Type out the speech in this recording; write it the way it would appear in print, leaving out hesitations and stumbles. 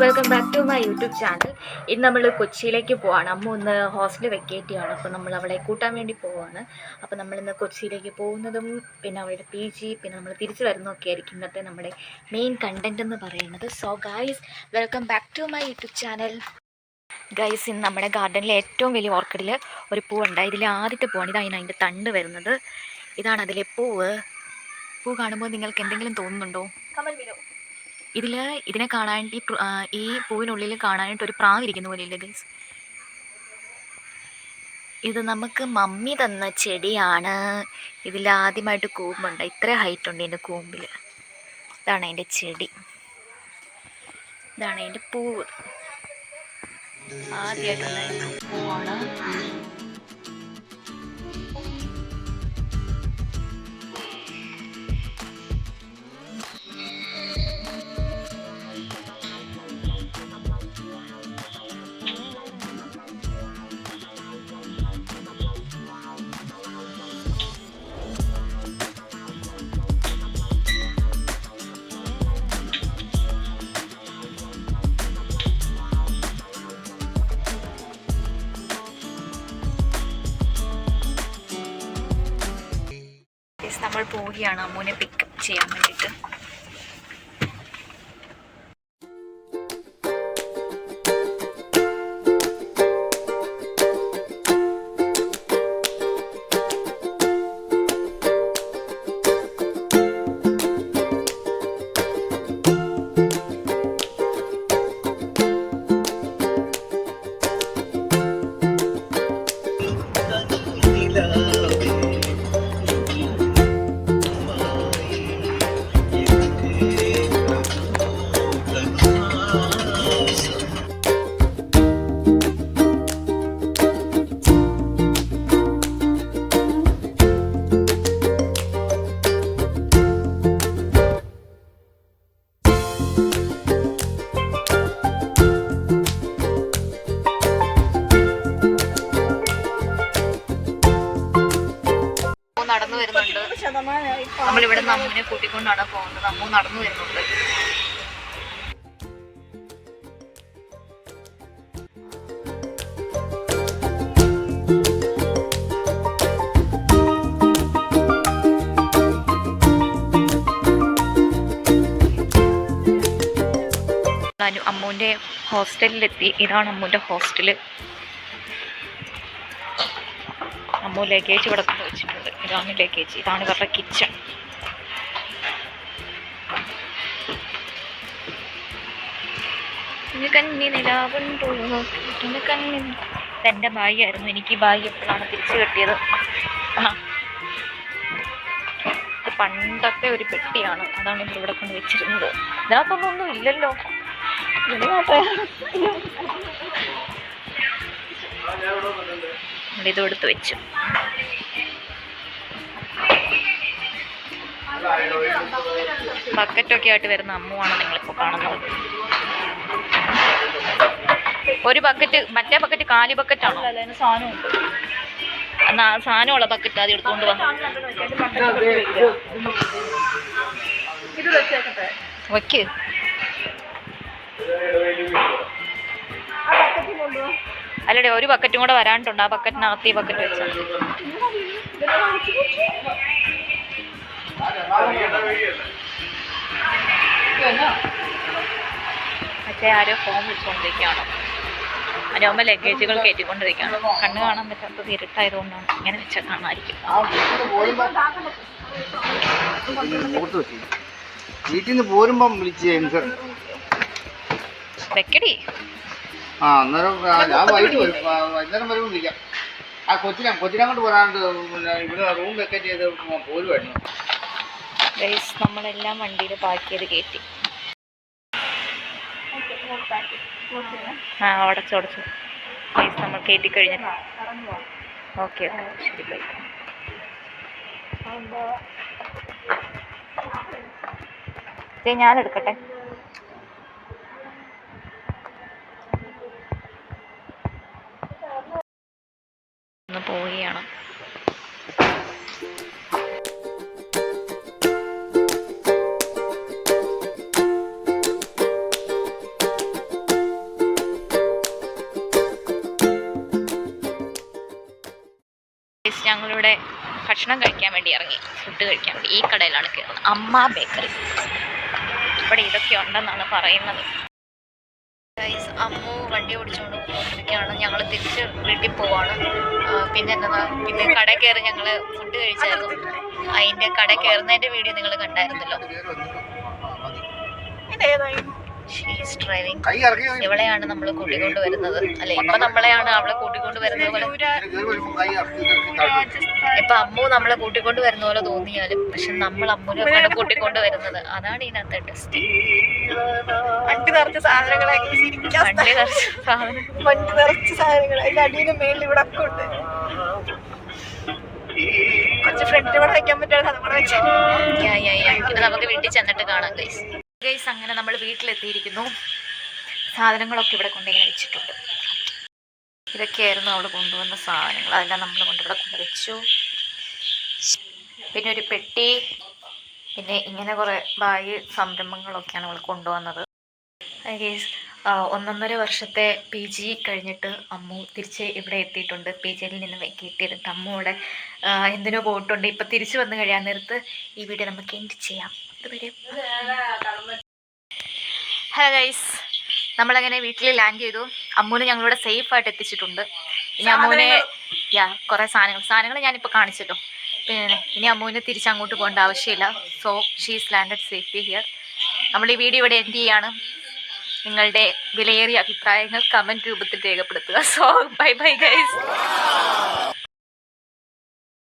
Welcome back to my YouTube channel. ഇന്ന് നമ്മൾ കൊച്ചിയിലേക്ക് പോവാണ്. അമ്മ ഒന്ന് ഹോസ്റ്റലിൽ വെക്കേറ്റ് ചെയ്യാണ്. അപ്പോൾ നമ്മൾ അവളെ കൂട്ടാൻ വേണ്ടി പോവാണ്. അപ്പോൾ നമ്മളിന്ന് കൊച്ചിയിലേക്ക് പോകുന്നതും പിന്നെ അവളുടെ PG പിന്നെ നമ്മൾ തിരിച്ചു വരുന്നതൊക്കെ ആയിരിക്കും ഇന്നത്തെ നമ്മുടെ മെയിൻ കണ്ടൻറ് എന്ന് പറയുന്നത്. So guys, welcome back to my YouTube channel. Guys, ഇന്ന് നമ്മുടെ ഗാർഡനിലെ ഏറ്റവും വലിയ ഓർക്കിഡിൽ ഒരു പൂവുണ്ട്. ഇതിലെ ആദ്യത്തെ പൂവാണ്. ഇതാണ് അതിൻ്റെ തണ്ട് വരുന്നത്. ഇതാണ് അതിലെ പൂവ്. പൂ കാണുമ്പോൾ നിങ്ങൾക്ക് എന്തെങ്കിലും തോന്നുന്നുണ്ടോ? ഇതിനെ കാണാനായിട്ട് ഈ പൂവിനുള്ളിൽ കാണാനായിട്ട് ഒരു പ്രാവ് ഇരിക്കുന്ന പോലെ ഇല്ല ഗൈസ്. ഇത് നമുക്ക് മമ്മി തന്ന ചെടിയാണ്. ഇതിൽ ആദ്യമായിട്ട് കൂമ്പുണ്ട്. ഇത്ര ഹൈറ്റ് ഉണ്ട് ഇതിൻ്റെ കൂമ്പിൽ. ഇതാണ് അതിൻ്റെ ചെടി, ഇതാണ് അതിൻ്റെ പൂവ്. ആദ്യമായിട്ടുള്ള പൂവാണ്. നമ്മൾ പോവുകയാണ് അമ്മൂനെ പിക്കപ്പ് ചെയ്യാൻ വേണ്ടിയിട്ട്. നടന്നു വരുന്നുണ്ട്. നമ്മളിവിടെ നിന്ന് അമ്മൂനെ കൂട്ടിക്കൊണ്ടാണ് പോകുന്നത്. അമ്മു നടന്നു വരുന്നുണ്ട്. അമ്മൂൻ്റെ ഹോസ്റ്റലിലെത്തി. ഇതാണ് അമ്മൂൻ്റെ ഹോസ്റ്റല്. അമ്മു ലഗേജ് ഇവിടെ കൊണ്ട് വെച്ചിട്ടുണ്ട്. ഇതാണ് ലഗേജ്. ഇതാണ് ഇവരുടെ കിച്ചൺ. ഇതെൻ്റെ ബാഗായിരുന്നു. എനിക്ക് ഈ ബാഗ് എപ്പോഴാണ് തിരിച്ചു കിട്ടിയത്. ഇത് പണ്ടത്തെ ഒരു പെട്ടിയാണ്. അതാണ് ഇവിടെ കൊണ്ട് വെച്ചിരുന്നത്. ഇതിനകത്തൊന്നും ഇല്ലല്ലോ. ഇതും എടുത്ത് വെച്ചു. ബക്കറ്റൊക്കെ ആയിട്ട് വരുന്ന അമ്മുവാണ് നിങ്ങളിപ്പോൾ കാണുന്നത്. ഒരു ബക്കറ്റ്, മറ്റേ ബക്കറ്റ് കാലി ബക്കറ്റാണോ? എന്നാ സാധനമുള്ള ബക്കറ്റ് ആദ്യം എടുത്തുകൊണ്ട് വന്നു വയ്ക്ക്. അല്ലടെ, ഒരു ബക്കറ്റും കൂടെ വരാനിട്ടുണ്ട്. ആ ബക്കറ്റിനകത്ത് ഈ ബക്കറ്റ് വെച്ചാൽ മറ്റേ ആരോ ഫോം വിളിച്ചുകൊണ്ടിരിക്കുകയാണ്. അതിനാകുമ്പോൾ ലഗേജുകൾ കയറ്റിക്കൊണ്ടിരിക്കുകയാണ്. കണ്ണ് കാണാൻ പറ്റാത്തത് ഇരുട്ടായതുകൊണ്ടാണ്. ഇങ്ങനെ വെച്ചാൽ കാണാതിരിക്കും. വീട്ടിൽ നിന്ന് പോരുമ്പം വെക്കടി. അന്നേരം ഞാൻ വൈകിട്ട് വരും. വൈകുന്നേരം വരുമ്പോൾ വിളിക്കാം. ആ കൊച്ചിനങ്ങോട്ട് പോരാണ്ട് ഇവിടെ റൂം വെക്കേറ്റ് ചെയ്ത് പോരുമായിരുന്നു. നമ്മളെല്ലാം വണ്ടിയിൽ പാക്ക് ചെയ്ത് കയറ്റി. ഉടച്ചു നമ്മൾ കയറ്റി കഴിഞ്ഞിട്ട്. ഓക്കെ ശരി, ബൈ. ഞാൻ എടുക്കട്ടെ. ഒന്ന് പോവുകയാണ്. ഞങ്ങളിവിടെ ഭക്ഷണം കഴിക്കാൻ വേണ്ടി ഇറങ്ങി, ഫുഡ് കഴിക്കാൻ വേണ്ടി. ഈ കടയിലാണ് കയറുന്നത്, അമ്മ ബേക്കറി. ഇവിടെ ഇതൊക്കെ ഉണ്ടെന്നാണ് പറയുന്നത്. അമ്മു വണ്ടി ഓടിച്ചുകൊണ്ട് പോകുന്നതൊക്കെയാണ്. ഞങ്ങൾ തിരിച്ച് വീട്ടിൽ പോവാണ്. പിന്നെ കടയിൽ കയറി ഞങ്ങൾ ഫുഡ് കഴിച്ചായിരുന്നു. അതിൻ്റെ കടയിൽ കയറുന്നതിൻ്റെ വീഡിയോ നിങ്ങൾ കണ്ടായിരുന്നല്ലോ. ഡ്രൈവിംഗ് ഇവളെയാണ് നമ്മൾ കൂട്ടിക്കൊണ്ട് വരുന്നത്, അല്ലെ ഇപ്പൊ നമ്മളെയാണ് അവളെ കൂട്ടിക്കൊണ്ട് വരുന്നത് പോലെ. ഇപ്പൊ അമ്മു നമ്മളെ കൂട്ടിക്കൊണ്ട് വരുന്ന പോലെ തോന്നിയാലും പക്ഷെ നമ്മൾ അമ്മുനെ കൂട്ടിക്കൊണ്ട് വരുന്നത്. അതാണ് ഇതിനകത്തെ ടെസ്റ്റ്. വണ്ടി നിറച്ച സാധനങ്ങൾ, വണ്ടി നിറച്ച സാധനങ്ങൾ അതിന്റെ അടിയിലും മേളിൽ ഇവിടെ ഒക്കെ ഉണ്ട്. കുറച്ച് ഫ്രണ്ട് ഇവിടെ വയ്ക്കാൻ പറ്റുന്ന ഇത് നമുക്ക് വീട്ടിൽ ചെന്നിട്ട് കാണാം ഗൈസ്. അങ്ങനെ നമ്മൾ വീട്ടിലെത്തിയിരിക്കുന്നു. സാധനങ്ങളൊക്കെ ഇവിടെ കൊണ്ടിങ്ങനെ വെച്ചിട്ടുണ്ട്. ഇതൊക്കെയായിരുന്നു അവിടെ കൊണ്ടുവന്ന സാധനങ്ങൾ. അതെല്ലാം നമ്മൾ കൊണ്ടിവിടെ കൊണ്ടുവച്ചു. പിന്നെ ഒരു പെട്ടി, പിന്നെ ഇങ്ങനെ കുറേ ബാഗ് സംരംഭങ്ങളൊക്കെയാണ് അവൾ കൊണ്ടുവന്നത്. ഗൈസ് 1.5 വർഷത്തെ PG കഴിഞ്ഞിട്ട് അമ്മു തിരിച്ച് ഇവിടെ എത്തിയിട്ടുണ്ട്. PGയിൽ നിന്ന് കിട്ടിയിട്ട് അമ്മു ഇവിടെ എന്തിനോ പോയിട്ടുണ്ട്. ഇപ്പം തിരിച്ചു വന്നു കഴിയാൻ നേരത്ത് ഈ വീഡിയോ നമുക്ക് എൻഡ് ചെയ്യാം. ഹലോ ഗൈസ്, നമ്മളങ്ങനെ വീട്ടിൽ ലാൻഡ് ചെയ്തു. അമ്മൂനെ ഞങ്ങളിവിടെ സേഫായിട്ട് എത്തിച്ചിട്ടുണ്ട്. ഇനി അമ്മൂനെ കുറേ സാധനങ്ങൾ ഞാനിപ്പോൾ കാണിച്ചല്ലോ. പിന്നെ ഇനി അമ്മൂനെ തിരിച്ചങ്ങോട്ട് പോകേണ്ട ആവശ്യമില്ല. So she's landed safely here. നമ്മൾ ഈ വീഡിയോ ഇവിടെ എൻഡ് ചെയ്യാണ്. നിങ്ങളുടെ വിലയേറിയ അഭിപ്രായങ്ങൾ കമൻറ്റ് രൂപത്തിൽ രേഖപ്പെടുത്തുക. So bye bye guys.